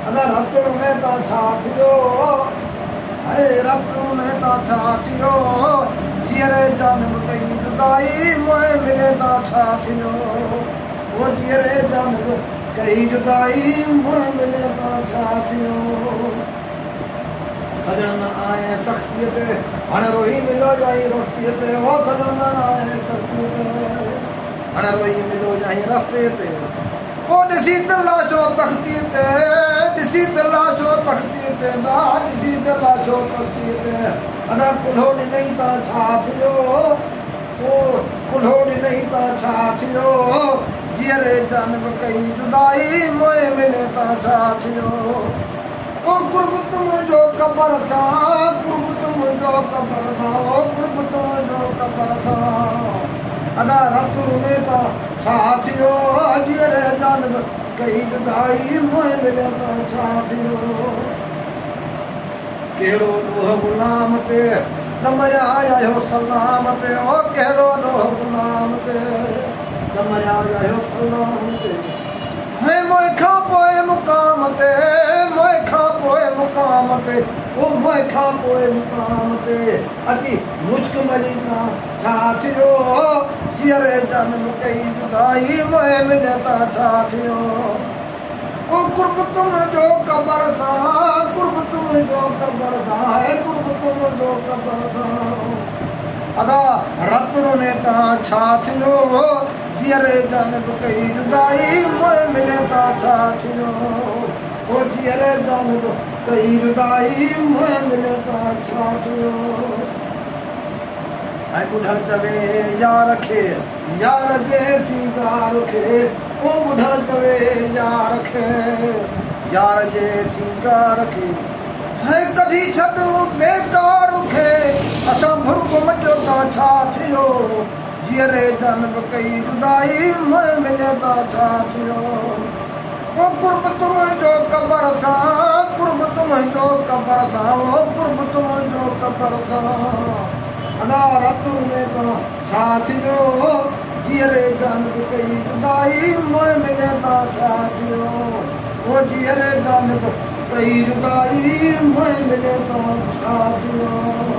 अदा रतुण में ता छा थियो है रतुण में ता छा थियो जीअरे जानब कई जुदाई मोए मिले ता छा थियो वो जीअरे जानब कई जुदाई मोए मिले ता छा थियो सजन न आए सख्ती ते हाणे रोई मिलो जाई रोटी ते वो सजन न आए सख्ती ते हाणे रोई मिलो जाई रस्ते ते ओ ॾिसी त लाशो तख़्ती ते ॾिसी त लाशो तख़्ती ते ना ॾिसी त लाशो तख़्ती ते अदा कुल्हो ॾिनई ता छा थियो ओ कुल्हो ॾिनई ता छा थियो जीअरे जानब कई जुदाई मोए मिले ता छा थियो ओ गुरबत मुंहिंजो कबर सां गुरबत मुंहिंजो कबर सां ओ गुरबत मुंहिंजो कबर सां अदा रतुण में ता छा थियो जीअरे जानब कई जुदाई मोए मिले ता छा थियो कहिड़ो ॾोह गुलाम ते न मया आयो सलाम ते ओ कहिड़ो ॾोह गुलाम ते न मया आयो सलाम ते है मोए खां पोइ मुक़ाम ते मोए खां पोइ मुक़ाम ते ओ मोए खां पोइ मुक़ाम ते अची मुश्क मरी ता छा थियो जीअरे जानब कई जुदाई मोए मिले ता छा थियो ओ गुरबत मुंहिंजो कबर सां गुरबत मुंहिंजो कबर सां है गुरबत मुंहिंजो कबर सां अदा रतुण में ता छा थियो जीअरे जानब कई जुदाई मोए मिले ता छा थियो ओ जीअरे जानब कई जुदाई मोए मिले ता छा थियो ऐं ॿुधर चवे यार खे यार जे सिंगार खे ओ ॿुधर चवे यार खे यार जे सिंगार खे है कढी छॾो बेकार खे असां भुरको मचो ता छा थियो जीअरे जानब कई जुदाई मोए मिले ता छा थियो ओ गुरबत मुंहिंजो कबर सां गुरबत मुंहिंजो कबर सां ओ गुरबत मुंहिंजो कबर सां अदा रतुण में ता छा थियो जीअरे जानब कई जुदाई मोए मिले ता छा थियो ओ जीअरे जानब कई जुदाई मोए मिले ता छा थियो